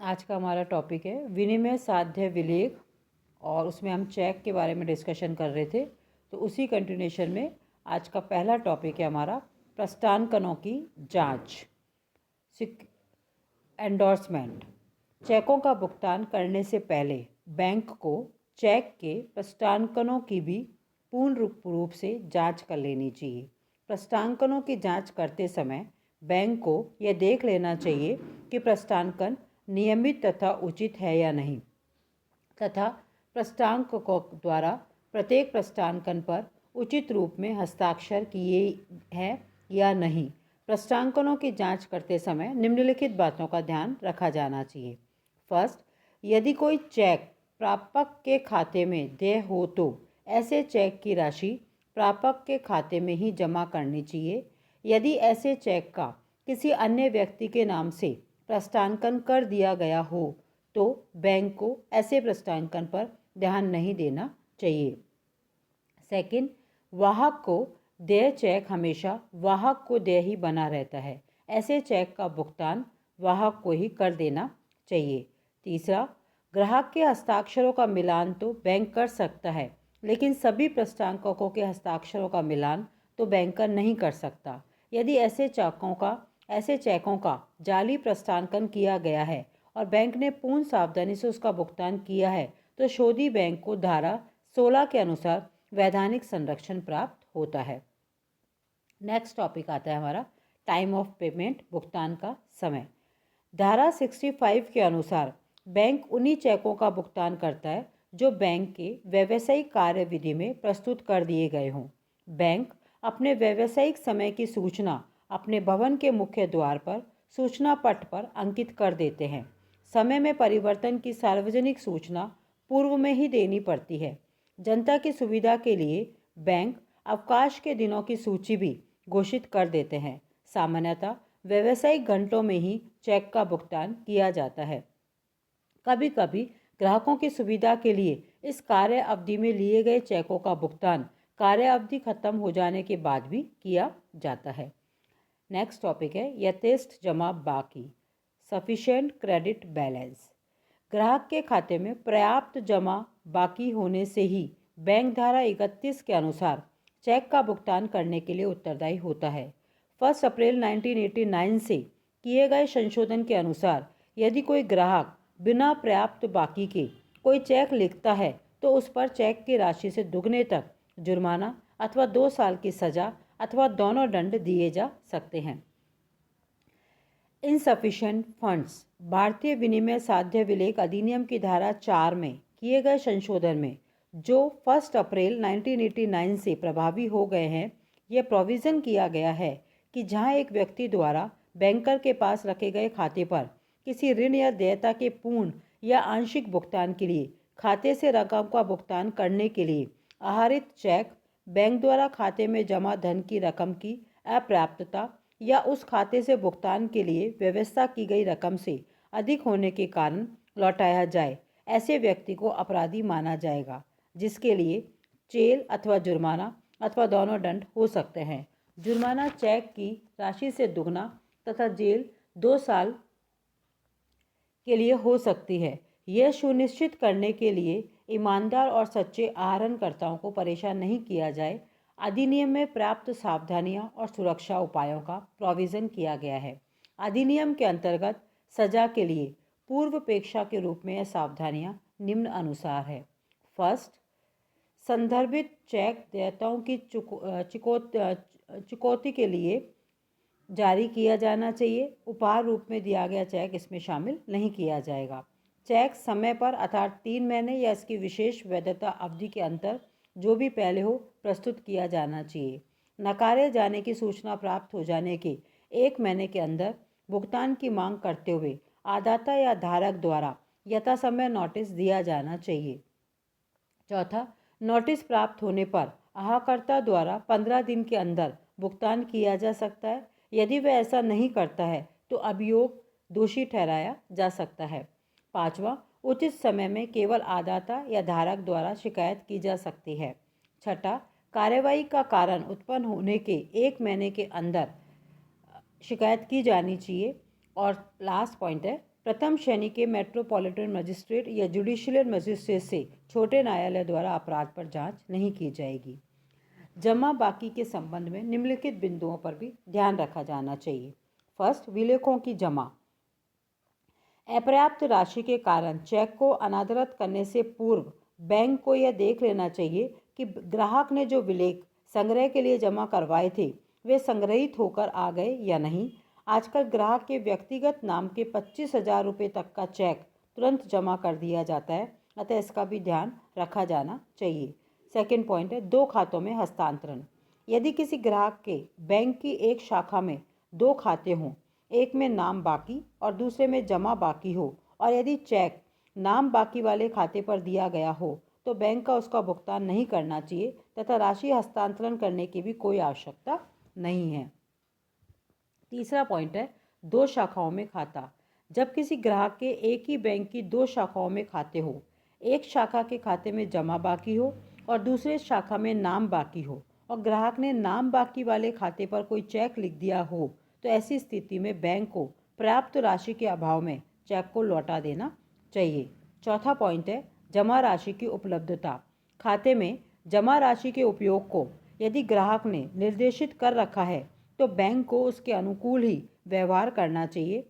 आज का हमारा टॉपिक है विनिमय साध्य विलेख और उसमें हम चेक के बारे में डिस्कशन कर रहे थे। तो उसी कंटिन्यूएशन में आज का पहला टॉपिक है हमारा प्रस्थानकनों की जांच। एंडोर्समेंट। चेकों का भुगतान करने से पहले बैंक को चेक के प्रस्थानकनों की भी पूर्ण रूप से जांच कर लेनी चाहिए। प्रस्थानकनों की जांच करते समय बैंक को यह देख लेना चाहिए कि प्रस्थानकन नियमित तथा उचित है या नहीं, तथा प्रस्थानकों द्वारा प्रत्येक प्रस्थानकन पर उचित रूप में हस्ताक्षर किए हैं या नहीं। प्रस्थानकनों की जांच करते समय निम्नलिखित बातों का ध्यान रखा जाना चाहिए। फर्स्ट, यदि कोई चेक प्रापक के खाते में देय हो तो ऐसे चेक की राशि प्रापक के खाते में ही जमा करनी चाहिए। यदि ऐसे चेक का किसी अन्य व्यक्ति के नाम से प्रस्थानकन कर दिया गया हो तो बैंक को ऐसे प्रस्थानकन पर ध्यान नहीं देना चाहिए। सेकंड, वाहक को देय चेक हमेशा वाहक को देय ही बना रहता है। ऐसे चेक का भुगतान वाहक को ही कर देना चाहिए। तीसरा, ग्राहक के हस्ताक्षरों का मिलान तो बैंक कर सकता है, लेकिन सभी प्रस्थानकों के हस्ताक्षरों का मिलान तो बैंकर नहीं कर सकता। यदि ऐसे चेकों का जाली प्रस्थानकन किया गया है और बैंक ने पूर्ण सावधानी से उसका भुगतान किया है तो शोधी बैंक को धारा 16 के अनुसार वैधानिक संरक्षण प्राप्त होता है। नेक्स्ट टॉपिक आता है हमारा टाइम ऑफ पेमेंट, भुगतान का समय। धारा 65 के अनुसार बैंक उन्हीं चेकों का भुगतान करता है जो बैंक के व्यावसायिक कार्यविधि में प्रस्तुत कर दिए गए हों। बैंक अपने व्यावसायिक समय की सूचना अपने भवन के मुख्य द्वार पर सूचना पट पर अंकित कर देते हैं। समय में परिवर्तन की सार्वजनिक सूचना पूर्व में ही देनी पड़ती है। जनता की सुविधा के लिए बैंक अवकाश के दिनों की सूची भी घोषित कर देते हैं। सामान्यतः व्यावसायिक घंटों में ही चेक का भुगतान किया जाता है। कभी कभी ग्राहकों की सुविधा के लिए इस कार्य अवधि में लिए गए चेकों का भुगतान कार्य अवधि खत्म हो जाने के बाद भी किया जाता है। नेक्स्ट टॉपिक है यथेष्ट जमा बाकी, सफिशिएंट क्रेडिट बैलेंस। ग्राहक के खाते में पर्याप्त जमा बाकी होने से ही बैंक धारा 31 के अनुसार चेक का भुगतान करने के लिए उत्तरदायी होता है। 1 अप्रैल 1989 से किए गए संशोधन के अनुसार यदि कोई ग्राहक बिना पर्याप्त बाकी के कोई चेक लिखता है तो उस पर चेक की राशि से दुगने तक जुर्माना अथवा 2 साल की सजा अथवा दोनों दंड दिए जा सकते हैं। Insufficient funds. भारतीय विनिमय साध्य विलेख अधिनियम की धारा 4 में किए गए संशोधन में जो 1 अप्रैल 1989 से प्रभावी हो गए हैं, यह प्रोविज़न किया गया है कि जहां एक व्यक्ति द्वारा बैंकर के पास रखे गए खाते पर किसी ऋण या देयता के पूर्ण या आंशिक भुगतान के लिए खाते से रकम का भुगतान करने के लिए आहरित चेक बैंक द्वारा खाते में जमा धन की रकम की अपर्याप्तता या उस खाते से भुगतान के लिए व्यवस्था की गई रकम से अधिक होने के कारण लौटाया जाए, ऐसे व्यक्ति को अपराधी माना जाएगा, जिसके लिए जेल अथवा जुर्माना अथवा दोनों दंड हो सकते हैं। जुर्माना चेक की राशि से दुगना तथा जेल 2 साल के लिए हो सकती है। यह सुनिश्चित करने के लिए ईमानदार और सच्चे आहरणकर्ताओं को परेशान नहीं किया जाए, अधिनियम में प्राप्त सावधानियां और सुरक्षा उपायों का प्रोविज़न किया गया है। अधिनियम के अंतर्गत सजा के लिए पूर्वापेक्षा के रूप में यह सावधानियां निम्न अनुसार है। फर्स्ट, संदर्भित चेक देयताओं की चुकौती के लिए जारी किया जाना चाहिए। उपहार रूप में दिया गया चेक इसमें शामिल नहीं किया जाएगा। चेक समय पर अर्थात 3 महीने या इसकी विशेष वैधता अवधि के अंतर जो भी पहले हो प्रस्तुत किया जाना चाहिए। नकारे जाने की सूचना प्राप्त हो जाने के 1 महीने के अंदर भुगतान की मांग करते हुए आदाता या धारक द्वारा यथासमय नोटिस दिया जाना चाहिए। चौथा, नोटिस प्राप्त होने पर आहकर्ता द्वारा 15 दिन के अंदर भुगतान किया जा सकता है। यदि वह ऐसा नहीं करता है तो अभियोग दोषी ठहराया जा सकता है। पाँचवा, उचित समय में केवल आदाता या धारक द्वारा शिकायत की जा सकती है। छठा, कार्यवाही का कारण उत्पन्न होने के 1 महीने के अंदर शिकायत की जानी चाहिए। और लास्ट पॉइंट है प्रथम श्रेणी के मेट्रोपॉलिटन मजिस्ट्रेट या जुडिशियल मजिस्ट्रेट से छोटे न्यायालय द्वारा अपराध पर जांच नहीं की जाएगी। जमा बाकी के संबंध में निम्नलिखित बिंदुओं पर भी ध्यान रखा जाना चाहिए। फर्स्ट, विलेखों की जमा। अपर्याप्त राशि के कारण चेक को अनादरत करने से पूर्व बैंक को यह देख लेना चाहिए कि ग्राहक ने जो विलेख संग्रह के लिए जमा करवाए थे वे संग्रहित होकर आ गए या नहीं। आजकल ग्राहक के व्यक्तिगत नाम के 25,000 रुपये तक का चेक तुरंत जमा कर दिया जाता है, अतः इसका भी ध्यान रखा जाना चाहिए। सेकेंड पॉइंट है दो खातों में हस्तांतरण। यदि किसी ग्राहक के बैंक की एक शाखा में दो खाते हों, एक में नाम बाकी और दूसरे में जमा बाकी हो, और यदि चेक नाम बाकी वाले खाते पर दिया गया हो तो बैंक का उसका भुगतान नहीं करना चाहिए तथा राशि हस्तांतरण करने की भी कोई आवश्यकता नहीं है। तीसरा पॉइंट है दो शाखाओं में खाता। जब किसी ग्राहक के एक ही बैंक की दो शाखाओं में खाते हो, एक शाखा के खाते में जमा बाकी हो और दूसरे शाखा में नाम बाकी हो, और ग्राहक ने नाम बाकी वाले खाते पर कोई चेक लिख दिया हो, तो ऐसी स्थिति में बैंक को पर्याप्त राशि के अभाव में चेक को लौटा देना चाहिए। चौथा पॉइंट है जमा राशि की उपलब्धता। खाते में जमा राशि के उपयोग को यदि ग्राहक ने निर्देशित कर रखा है तो बैंक को उसके अनुकूल ही व्यवहार करना चाहिए।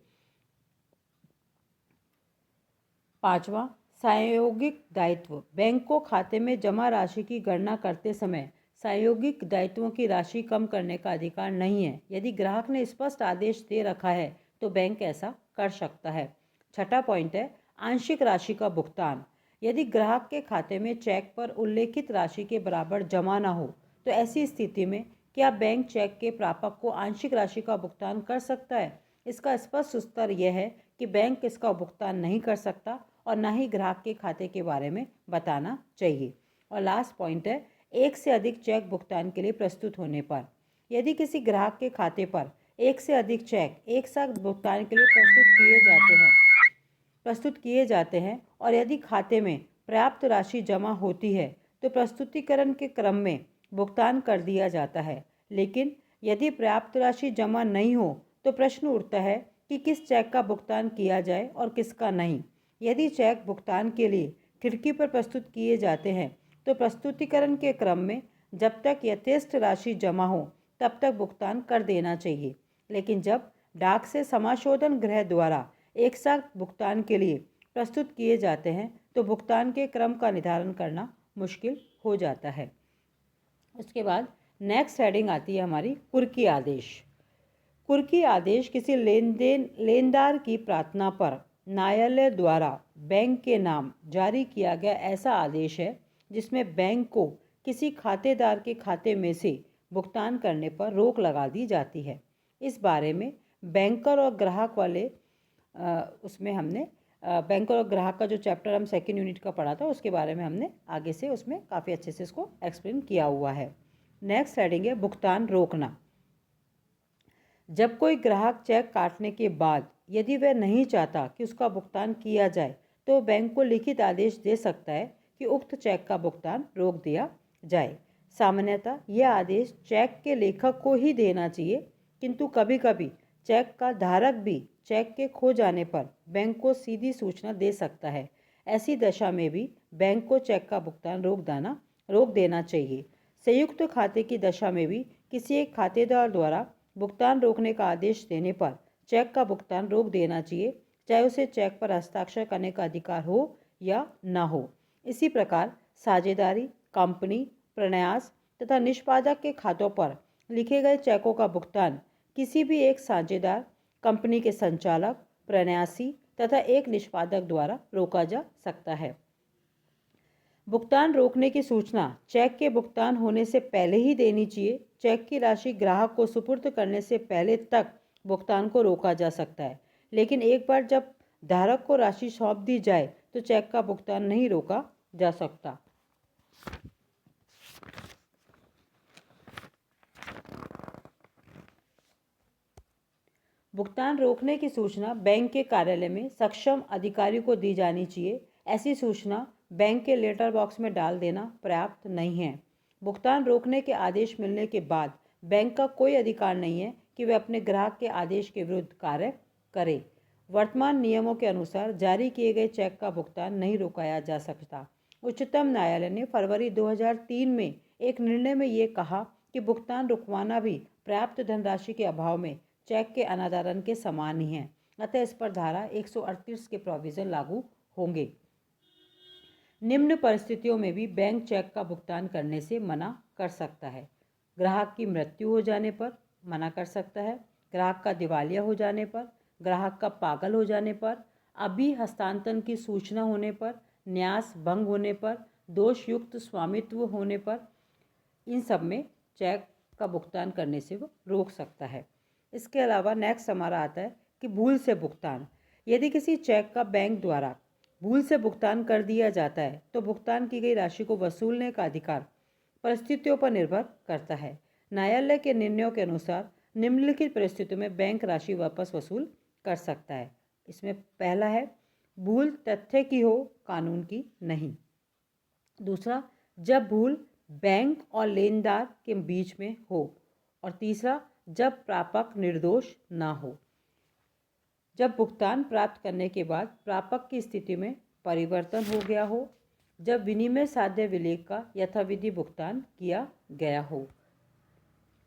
पांचवा, सांयोगिक दायित्व। बैंक को खाते में जमा राशि की गणना करते समय सांयोगिक दायित्वों की राशि कम करने का अधिकार नहीं है। यदि ग्राहक ने स्पष्ट आदेश दे रखा है तो बैंक ऐसा कर सकता है। छठा पॉइंट है आंशिक राशि का भुगतान। यदि ग्राहक के खाते में चेक पर उल्लेखित राशि के बराबर जमा न हो तो ऐसी स्थिति में क्या बैंक चेक के प्रापक को आंशिक राशि का भुगतान कर सकता है? इसका स्पष्ट उत्तर यह है कि बैंक इसका भुगतान नहीं कर सकता और न ही ग्राहक के खाते के बारे में बताना चाहिए। और लास्ट पॉइंट है एक से अधिक चेक भुगतान के लिए प्रस्तुत होने पर। यदि किसी ग्राहक के खाते पर एक से अधिक चेक एक साथ भुगतान के लिए प्रस्तुत किए जाते हैं और यदि खाते में पर्याप्त राशि जमा होती है तो प्रस्तुतिकरण के क्रम में भुगतान कर दिया जाता है। लेकिन यदि पर्याप्त राशि जमा नहीं हो तो प्रश्न उठता है कि किस चेक का भुगतान किया जाए और किसका नहीं। यदि चेक भुगतान के लिए खिड़की पर प्रस्तुत किए जाते हैं तो प्रस्तुतिकरण के क्रम में जब तक यथेष्ट राशि जमा हो तब तक भुगतान कर देना चाहिए। लेकिन जब डाक से समाशोधन गृह द्वारा एक साथ भुगतान के लिए प्रस्तुत किए जाते हैं तो भुगतान के क्रम का निर्धारण करना मुश्किल हो जाता है। उसके बाद नेक्स्ट हेडिंग आती है हमारी कुर्की आदेश। कुर्की आदेश किसी लेनदार की प्रार्थना पर न्यायालय द्वारा बैंक के नाम जारी किया गया ऐसा आदेश है जिसमें बैंक को किसी खातेदार के खाते में से भुगतान करने पर रोक लगा दी जाती है। इस बारे में बैंकर और ग्राहक वाले उसमें हमने बैंकर और ग्राहक का जो चैप्टर हम सेकेंड यूनिट का पढ़ा था उसके बारे में हमने आगे से उसमें काफ़ी अच्छे से इसको एक्सप्लेन किया हुआ है। नेक्स्ट हेडिंग है भुगतान रोकना। जब कोई ग्राहक चेक काटने के बाद यदि वह नहीं चाहता कि उसका भुगतान किया जाए तो बैंक को लिखित आदेश दे सकता है कि उक्त चेक का भुगतान रोक दिया जाए। सामान्यतः यह आदेश चेक के लेखक को ही देना चाहिए, किंतु कभी कभी चेक का धारक भी चेक के खो जाने पर बैंक को सीधी सूचना दे सकता है। ऐसी दशा में भी बैंक को चेक का भुगतान रोक देना चाहिए। संयुक्त खाते की दशा में भी किसी एक खातेदार द्वारा भुगतान रोकने का आदेश देने पर चेक का भुगतान रोक देना चाहिए, चाहे उसे चेक पर हस्ताक्षर करने का अधिकार हो या न हो। इसी प्रकार साझेदारी, कंपनी, प्रन्यास तथा निष्पादक के खातों पर लिखे गए चेकों का भुगतान किसी भी एक साझेदार, कंपनी के संचालक, प्रन्यासी तथा एक निष्पादक द्वारा रोका जा सकता है। भुगतान रोकने की सूचना चेक के भुगतान होने से पहले ही देनी चाहिए। चेक की राशि ग्राहक को सुपुर्द करने से पहले तक भुगतान को रोका जा सकता है, लेकिन एक बार जब धारक को राशि सौंप दी जाए तो चेक का भुगतान नहीं रोका जा सकता। भुगतान रोकने की सूचना बैंक के कार्यालय में सक्षम अधिकारी को दी जानी चाहिए। ऐसी सूचना बैंक के लेटर बॉक्स में डाल देना पर्याप्त नहीं है। भुगतान रोकने के आदेश मिलने के बाद बैंक का कोई अधिकार नहीं है कि वह अपने ग्राहक के आदेश के विरुद्ध कार्य करे। वर्तमान नियमों के अनुसार जारी किए गए चेक का भुगतान नहीं रोकाया जा सकता। उच्चतम न्यायालय ने फरवरी 2003 में एक निर्णय में ये कहा कि भुगतान रुकवाना भी पर्याप्त धनराशि के अभाव में चेक के अनादरण के समान ही है। अतः इस पर धारा 138 के प्रोविज़न लागू होंगे। निम्न परिस्थितियों में भी बैंक चेक का भुगतान करने से मना कर सकता है। ग्राहक की मृत्यु हो जाने पर मना कर सकता है, ग्राहक का दिवालिया हो जाने पर, ग्राहक का पागल हो जाने पर, अभी हस्तांतरण की सूचना होने पर, न्यास भंग होने पर, दोषयुक्त स्वामित्व होने पर, इन सब में चेक का भुगतान करने से वो रोक सकता है। इसके अलावा नेक्स्ट हमारा आता है कि भूल से भुगतान। यदि किसी चेक का बैंक द्वारा भूल से भुगतान कर दिया जाता है तो भुगतान की गई राशि को वसूलने का अधिकार परिस्थितियों पर निर्भर करता है। न्यायालय के निर्णयों के अनुसार निम्नलिखित परिस्थितियों में बैंक राशि वापस वसूल कर सकता है। इसमें पहला है भूल तथ्य की हो, कानून की नहीं। दूसरा, जब भूल बैंक और लेनदार के बीच में हो। और तीसरा, जब प्रापक निर्दोष ना हो। जब भुगतान प्राप्त करने के बाद प्रापक की स्थिति में परिवर्तन हो गया हो। जब विनिमय साध्य विलेख का यथाविधि भुगतान किया गया हो।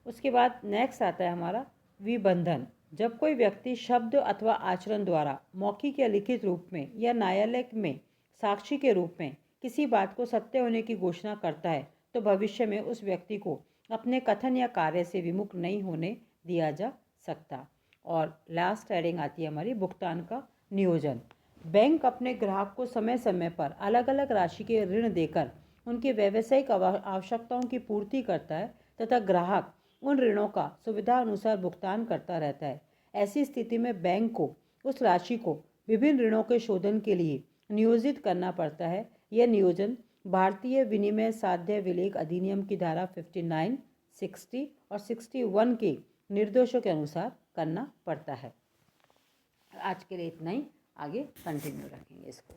उसके बाद नेक्स्ट आता है हमारा विबंधन। जब कोई व्यक्ति शब्द अथवा आचरण द्वारा मौखिक या लिखित रूप में या न्यायालय में साक्षी के रूप में किसी बात को सत्य होने की घोषणा करता है तो भविष्य में उस व्यक्ति को अपने कथन या कार्य से विमुख नहीं होने दिया जा सकता। और लास्ट हेडिंग आती है हमारी भुगतान का नियोजन। बैंक अपने ग्राहक को समय समय पर अलग अलग राशि के ऋण देकर उनकी व्यावसायिक आवश्यकताओं की पूर्ति करता है तथा ग्राहक उन ऋणों का सुविधा अनुसार भुगतान करता रहता है। ऐसी स्थिति में बैंक को उस राशि को विभिन्न ऋणों के शोधन के लिए नियोजित करना पड़ता है। यह नियोजन भारतीय विनिमय साध्य विलेख अधिनियम की धारा 59, 60 और 61 के निर्देशों के अनुसार करना पड़ता है। आज के लिए इतना ही, आगे कंटिन्यू रखेंगे इसको।